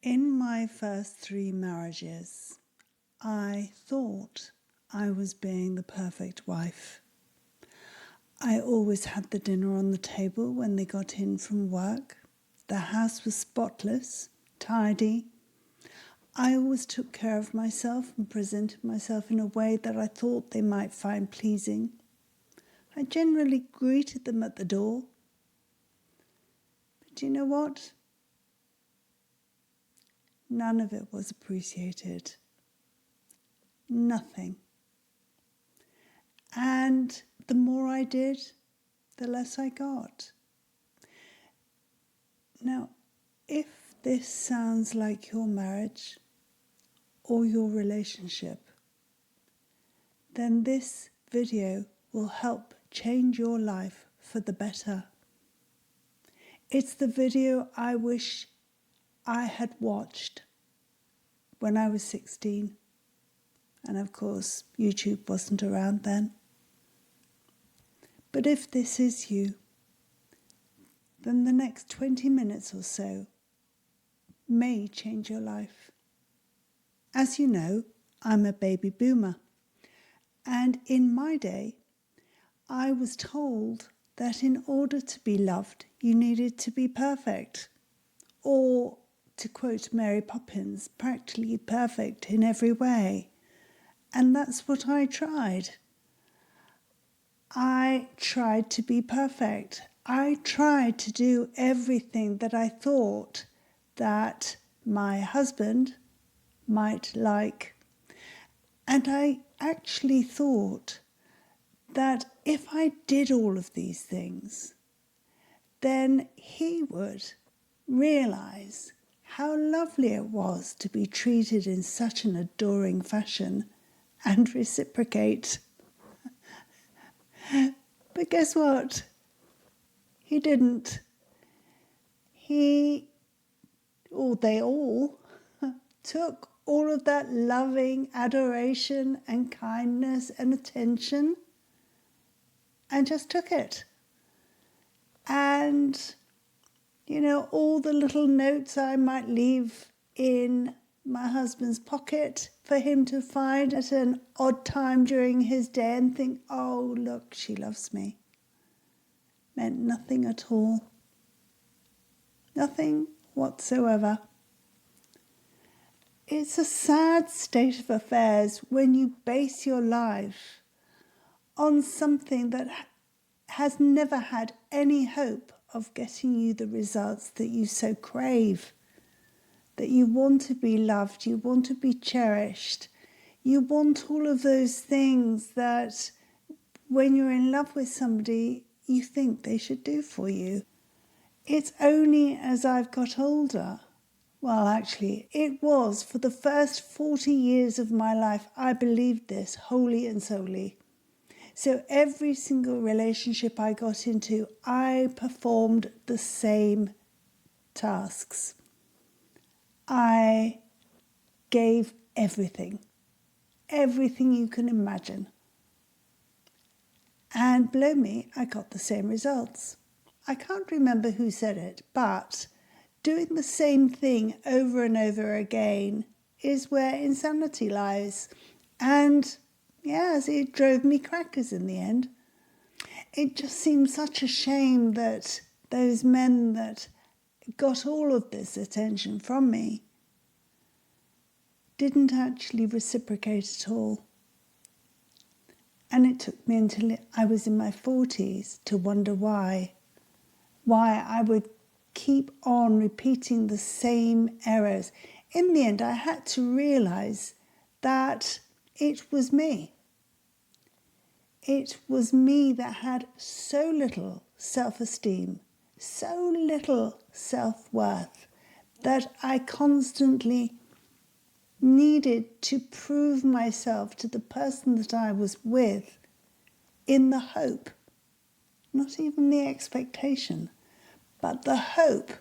In my first 3 marriages, I thought I was being the perfect wife. I always had the dinner on the table when they got in from work. The house was spotless, tidy. I always took care of myself and presented myself in a way that I thought they might find pleasing. I generally greeted them at the door. But you know what? None of it was appreciated. Nothing. And the more I did, the less I got. Now, if this sounds like your marriage or your relationship, then this video will help change your life for the better. It's the video I wish I had watched when I was 16. And of course, YouTube wasn't around then. But if this is you, then the next 20 minutes or so may change your life. As you know, I'm a baby boomer. And in my day, I was told that in order to be loved, you needed to be perfect. Or, to quote Mary Poppins, practically perfect in every way. And that's what I tried. I tried to be perfect. I tried to do everything that I thought that my husband might like. And I actually thought that if I did all of these things, then he would realise how lovely it was to be treated in such an adoring fashion and reciprocate. But guess what? He didn't. They all took all of that loving adoration and kindness and attention and just took it. And, all the little notes I might leave in my husband's pocket for him to find at an odd time during his day and think, oh, look, she loves me, meant nothing at all. Nothing whatsoever. It's a sad state of affairs when you base your life on something that has never had any hope of getting you the results that you so crave. That you want to be loved, you want to be cherished, you want all of those things that when you're in love with somebody, you think they should do for you. It's only as I've got older, well, actually, it was for the first 40 years of my life, I believed this wholly and solely. So every single relationship I got into, I performed the same tasks. I gave everything you can imagine. And below me, I got the same results. I can't remember who said it, but doing the same thing over and over again is where insanity lies. And yes, it drove me crackers in the end. It just seemed such a shame that those men that got all of this attention from me didn't actually reciprocate at all. And it took me until I was in my 40s to wonder why I would keep on repeating the same errors. In the end, I had to realise that it was me. It was me that had so little self-esteem, so little self-worth, that I constantly needed to prove myself to the person that I was with in the hope, not even the expectation, but the hope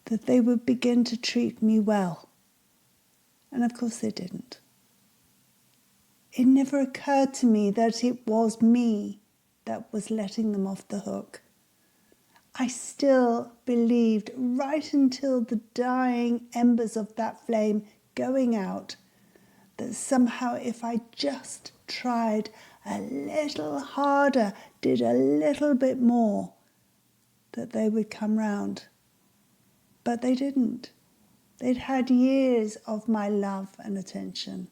that they would begin to treat me well. And of course they didn't. It never occurred to me that it was me that was letting them off the hook. I still believed, right until the dying embers of that flame going out, that somehow if I just tried a little harder, did a little bit more, that they would come round. But they didn't. They'd had years of my love and attention.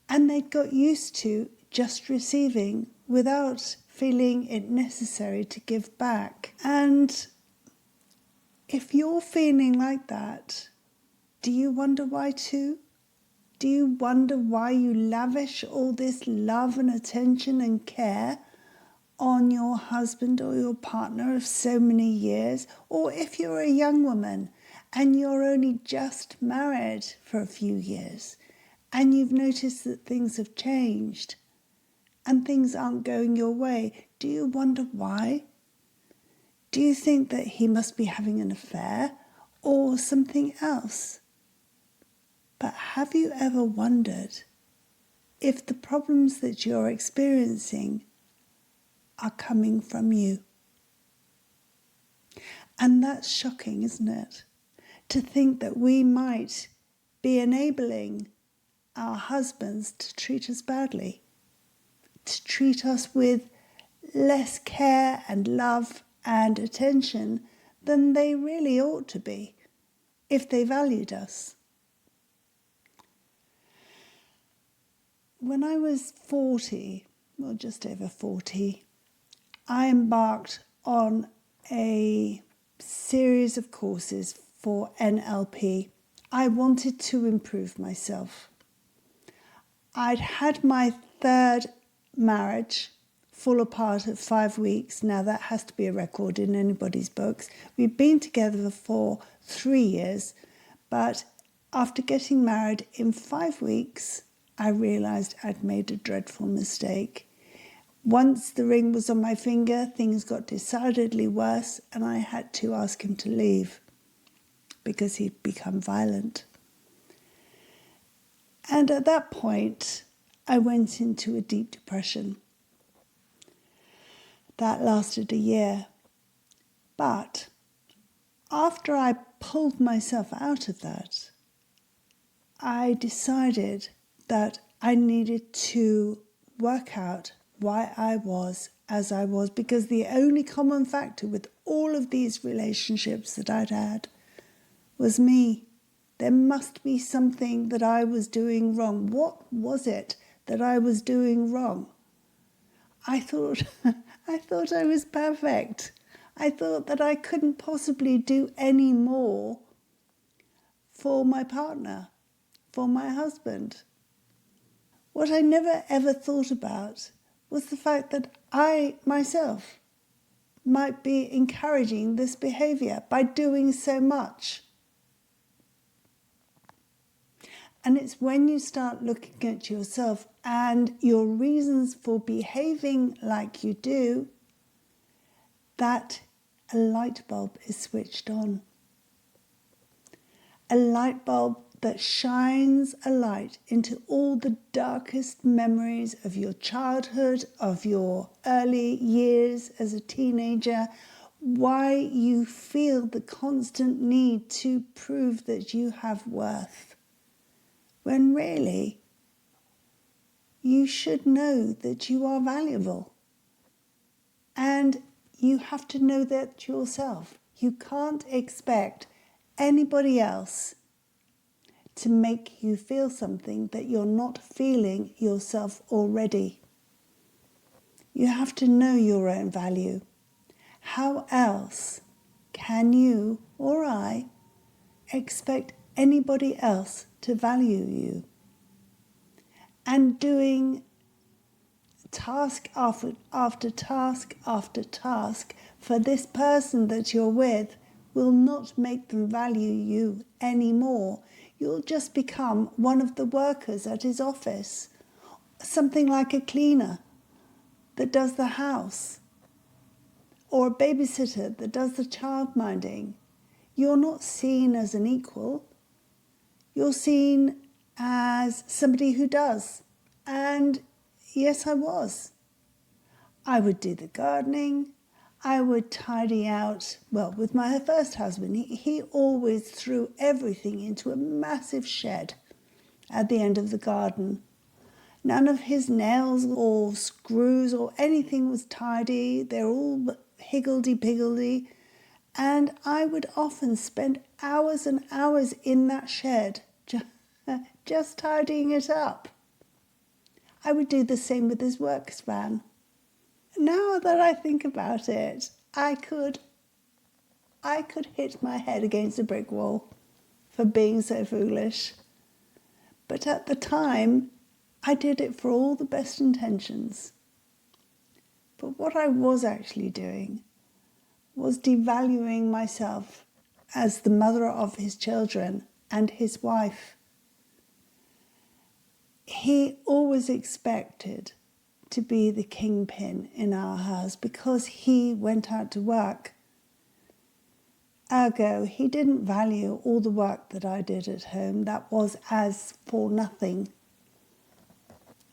And they'd got used to just receiving without feeling it necessary to give back. And if you're feeling like that, do you wonder why too? Do you wonder why you lavish all this love and attention and care on your husband or your partner of so many years? Or if you're a young woman and you're only just married for a few years and you've noticed that things have changed and things aren't going your way, do you wonder why? Do you think that he must be having an affair or something else? But have you ever wondered if the problems that you're experiencing are coming from you? And that's shocking, isn't it? To think that we might be enabling our husbands to treat us badly, to treat us with less care and love and attention than they really ought to be if they valued us. When I was 40, or just over 40, I embarked on a series of courses for NLP. I wanted to improve myself. I'd had my third marriage fall apart at 5 weeks. Now that has to be a record in anybody's books. We'd been together for 3 years, but after getting married in 5 weeks, I realised I'd made a dreadful mistake. Once the ring was on my finger, things got decidedly worse, and I had to ask him to leave because he'd become violent. And at that point, I went into a deep depression. That lasted a year. But after I pulled myself out of that, I decided that I needed to work out why I was as I was, because the only common factor with all of these relationships that I'd had was me. There must be something that I was doing wrong. What was it that I was doing wrong? I thought I was perfect. I thought that I couldn't possibly do any more for my partner, for my husband. What I never ever thought about was the fact that I myself might be encouraging this behaviour by doing so much. And it's when you start looking at yourself and your reasons for behaving like you do that a light bulb is switched on. A light bulb that shines a light into all the darkest memories of your childhood, of your early years as a teenager, why you feel the constant need to prove that you have worth, when really you should know that you are valuable. And you have to know that yourself. You can't expect anybody else to make you feel something that you're not feeling yourself already. You have to know your own value. How else can you or I expect anybody else to value you? And doing task after task after task for this person that you're with will not make them value you anymore. You'll just become one of the workers at his office, something like a cleaner that does the house, or a babysitter that does the childminding. You're not seen as an equal. You're seen as somebody who does. And yes, I was. I would do the gardening. I would tidy out, well, with my first husband, he always threw everything into a massive shed at the end of the garden. None of his nails or screws or anything was tidy. They're all higgledy-piggledy. And I would often spend hours and hours in that shed just tidying it up. I would do the same with his works van. Now that I think about it, I could hit my head against a brick wall for being so foolish. But at the time, I did it for all the best intentions. But what I was actually doing was devaluing myself as the mother of his children and his wife. He always expected to be the kingpin in our house because he went out to work. Ergo, he didn't value all the work that I did at home. That was as for nothing.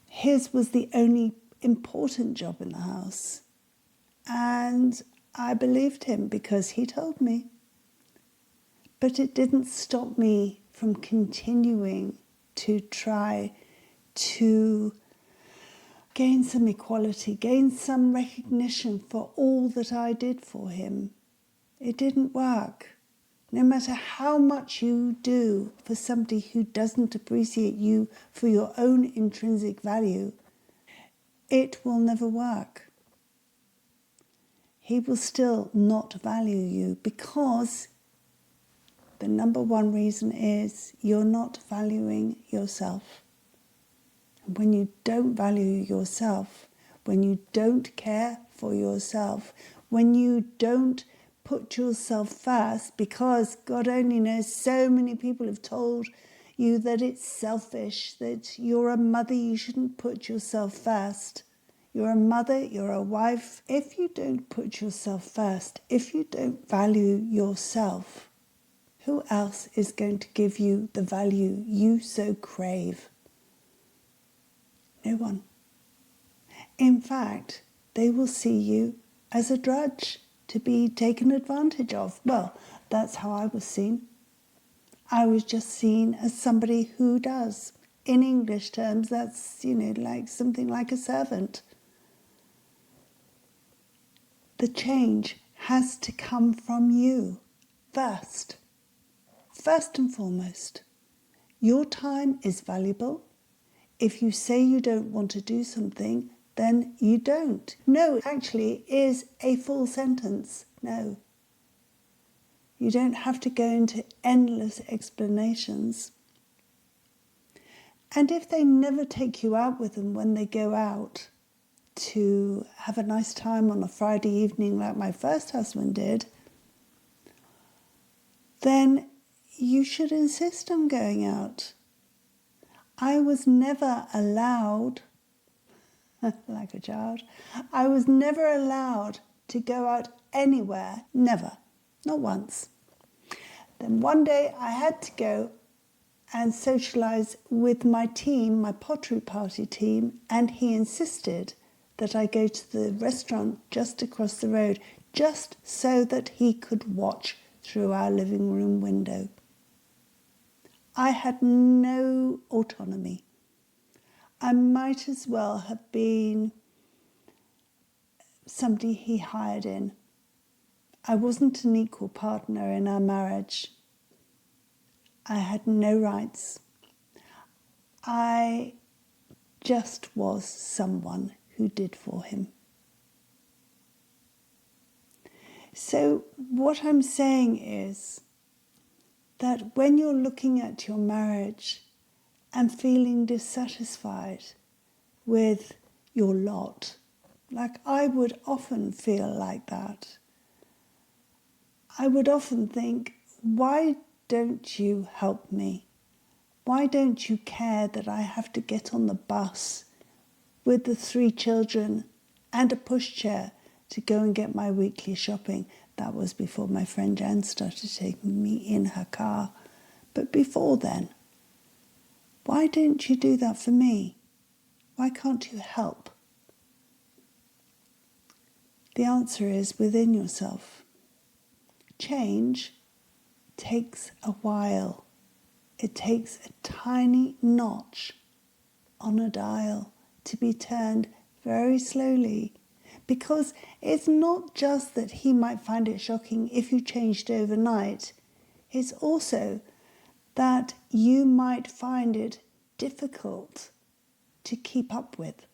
His was the only important job in the house. And I believed him because he told me. But it didn't stop me from continuing to try to gain some equality, gain some recognition for all that I did for him. It didn't work. No matter how much you do for somebody who doesn't appreciate you for your own intrinsic value, it will never work. He will still not value you because the number one reason is you're not valuing yourself. And when you don't value yourself, when you don't care for yourself, when you don't put yourself first, because God only knows so many people have told you that it's selfish, that you're a mother, you shouldn't put yourself first. You're a mother, you're a wife. If you don't put yourself first, if you don't value yourself, who else is going to give you the value you so crave? No one. In fact, they will see you as a drudge to be taken advantage of. Well, that's how I was seen. I was just seen as somebody who does. In English terms, that's, like something like a servant. The change has to come from you first. First and foremost, your time is valuable. If you say you don't want to do something, then you don't. No, actually, is a full sentence. No. You don't have to go into endless explanations. And if they never take you out with them when they go out to have a nice time on a Friday evening like my first husband did, then you should insist on going out. I was never allowed, like a child, I was never allowed to go out anywhere, never, not once. Then one day I had to go and socialise with my team, my pottery party team, and he insisted that I go to the restaurant just across the road, just so that he could watch through our living room window. I had no autonomy. I might as well have been somebody he hired in. I wasn't an equal partner in our marriage. I had no rights. I just was someone who did for him. So what I'm saying is that when you're looking at your marriage and feeling dissatisfied with your lot, like I would often feel like that, I would often think, why don't you help me? Why don't you care that I have to get on the bus with the 3 children and a pushchair to go and get my weekly shopping? That was before my friend Jan started taking me in her car. But before then, why don't you do that for me? Why can't you help? The answer is within yourself. Change takes a while. It takes a tiny notch on a dial to be turned very slowly, because it's not just that he might find it shocking if you changed overnight. It's also that you might find it difficult to keep up with.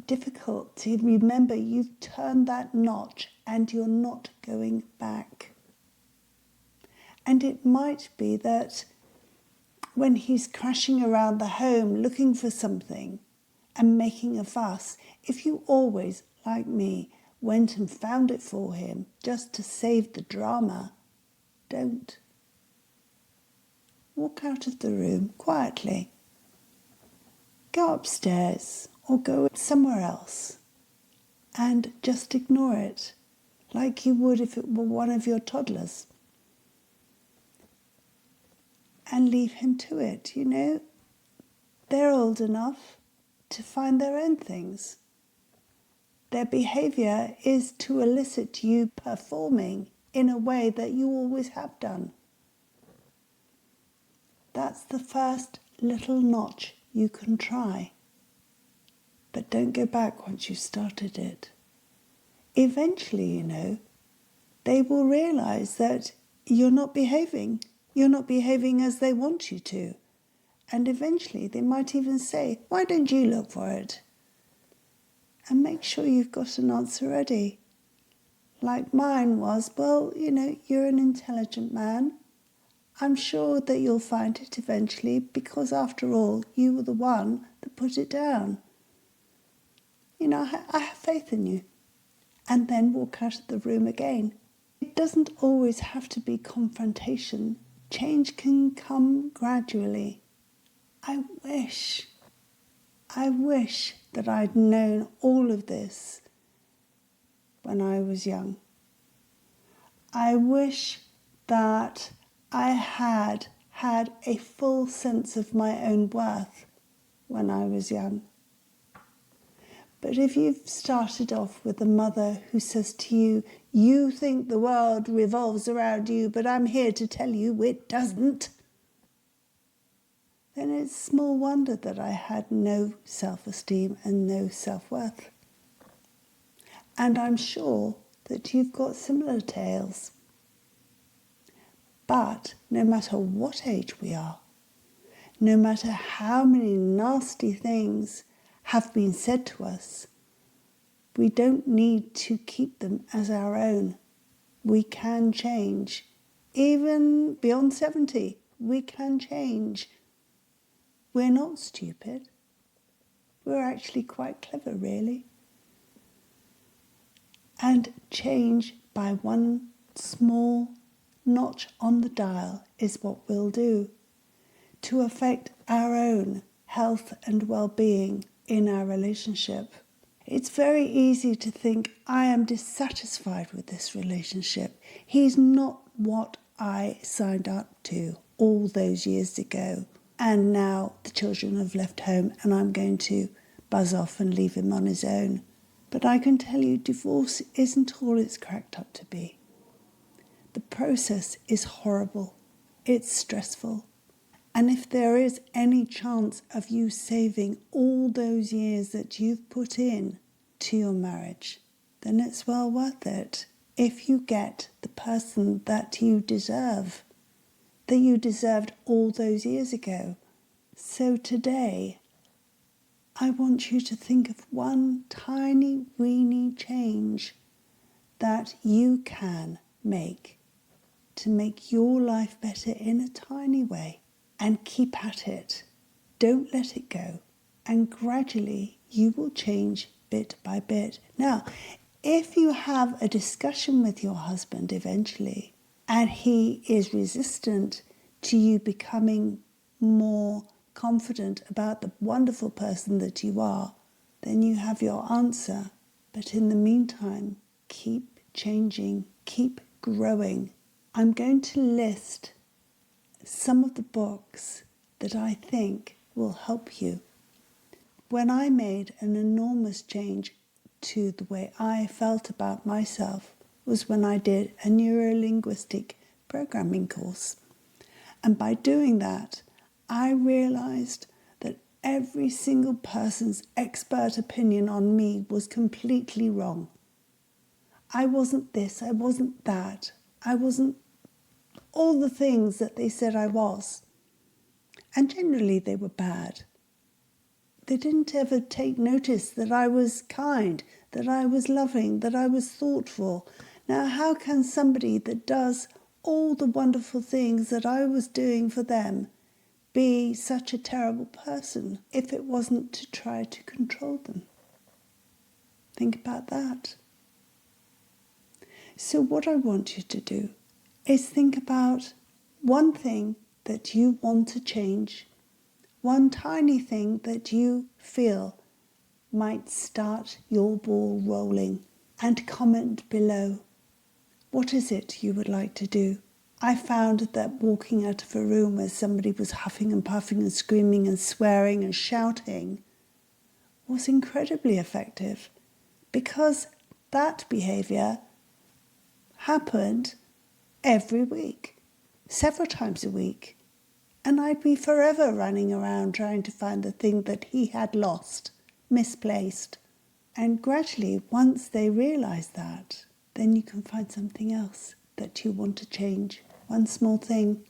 Difficult to remember you've turned that notch and you're not going back. And it might be that when he's crashing around the home looking for something and making a fuss, if you always, like me, went and found it for him just to save the drama, don't. Walk out of the room quietly. Go upstairs or go somewhere else and just ignore it, like you would if it were one of your toddlers. And leave him to it, you know. They're old enough to find their own things. Their behaviour is to elicit you performing in a way that you always have done. That's the first little notch you can try. But don't go back once you've started it. Eventually, you know, they will realise that you're not behaving. You're not behaving as they want you to. And eventually they might even say, why don't you look for it? And make sure you've got an answer ready. Like mine was, well, you know, you're an intelligent man. I'm sure that you'll find it eventually, because after all, you were the one that put it down. You know, I have faith in you. And then walk out of the room again. It doesn't always have to be confrontation. Change can come gradually. I wish that I'd known all of this when I was young. I wish that I had a full sense of my own worth when I was young. But if you've started off with a mother who says to you, you think the world revolves around you, but I'm here to tell you it doesn't, then it's small wonder that I had no self-esteem and no self-worth. And I'm sure that you've got similar tales. But no matter what age we are, no matter how many nasty things have been said to us, we don't need to keep them as our own. We can change. Even beyond 70, we can change. We're not stupid. We're actually quite clever, really. And change by one small notch on the dial is what we'll do to affect our own health and well-being in our relationship. It's very easy to think, I am dissatisfied with this relationship. He's not what I signed up to all those years ago. And now the children have left home and I'm going to buzz off and leave him on his own. But I can tell you, divorce isn't all it's cracked up to be. The process is horrible. It's stressful. And if there is any chance of you saving all those years that you've put in to your marriage, then it's well worth it if you get the person that you deserve, that you deserved all those years ago. So today, I want you to think of one tiny, weeny change that you can make to make your life better in a tiny way. And keep at it. Don't let it go. And gradually you will change bit by bit. Now, if you have a discussion with your husband eventually and he is resistant to you becoming more confident about the wonderful person that you are, then you have your answer. But in the meantime, keep changing, keep growing. I'm going to list some of the books that I think will help you. When I made an enormous change to the way I felt about myself was when I did a neuro-linguistic programming course. And by doing that, I realised that every single person's expert opinion on me was completely wrong. I wasn't this, I wasn't that, I wasn't all the things that they said I was. And generally they were bad. They didn't ever take notice that I was kind, that I was loving, that I was thoughtful. Now, how can somebody that does all the wonderful things that I was doing for them be such a terrible person if it wasn't to try to control them? Think about that. So what I want you to do is think about one thing that you want to change, one tiny thing that you feel might start your ball rolling, and comment below. What is it you would like to do? I found that walking out of a room where somebody was huffing and puffing and screaming and swearing and shouting was incredibly effective, because that behaviour happened every week, several times a week, and I'd be forever running around trying to find the thing that he had lost, misplaced. And gradually, once they realise that, then you can find something else that you want to change. One small thing,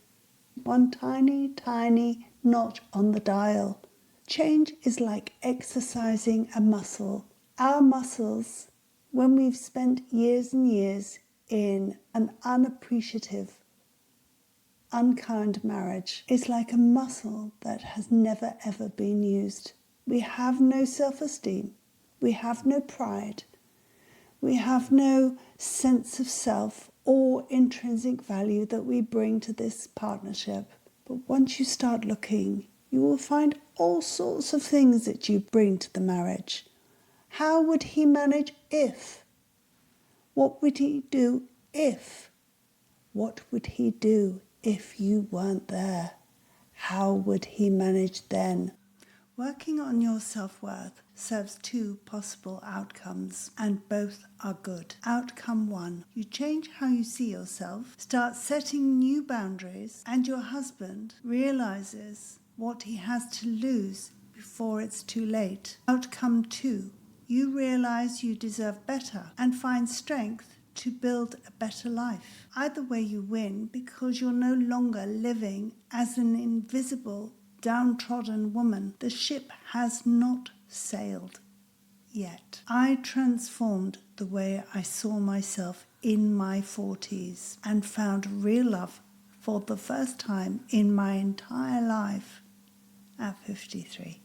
one tiny, tiny notch on the dial. Change is like exercising a muscle. Our muscles, when we've spent years and years in an unappreciative, unkind marriage, is like a muscle that has never ever been used. We have no self-esteem. We have no pride. We have no sense of self or intrinsic value that we bring to this partnership. But once you start looking, you will find all sorts of things that you bring to the marriage. How would he manage if? What would he do if? What would he do if you weren't there? How would he manage then? Working on your self-worth serves two possible outcomes, and both are good. Outcome 1, you change how you see yourself, start setting new boundaries, and your husband realizes what he has to lose before it's too late. Outcome 2, you realize you deserve better and find strength to build a better life. Either way you win, because you're no longer living as an invisible, downtrodden woman. The ship has not sailed yet. I transformed the way I saw myself in my 40s and found real love for the first time in my entire life at 53.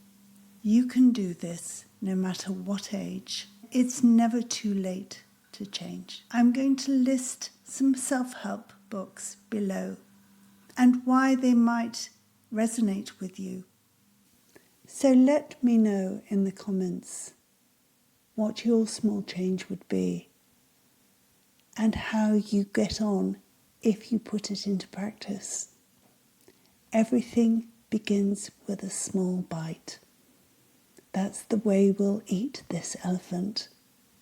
You can do this no matter what age. It's never too late to change. I'm going to list some self-help books below and why they might resonate with you. So let me know in the comments what your small change would be and how you get on if you put it into practice. Everything begins with a small bite. That's the way we'll eat this elephant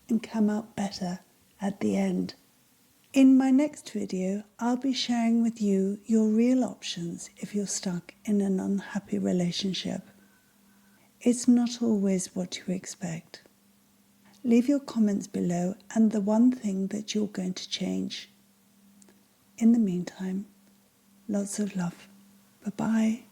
and come out better at the end. In my next video, I'll be sharing with you your real options if you're stuck in an unhappy relationship. It's not always what you expect. Leave your comments below and the one thing that you're going to change. In the meantime, lots of love. Bye-bye.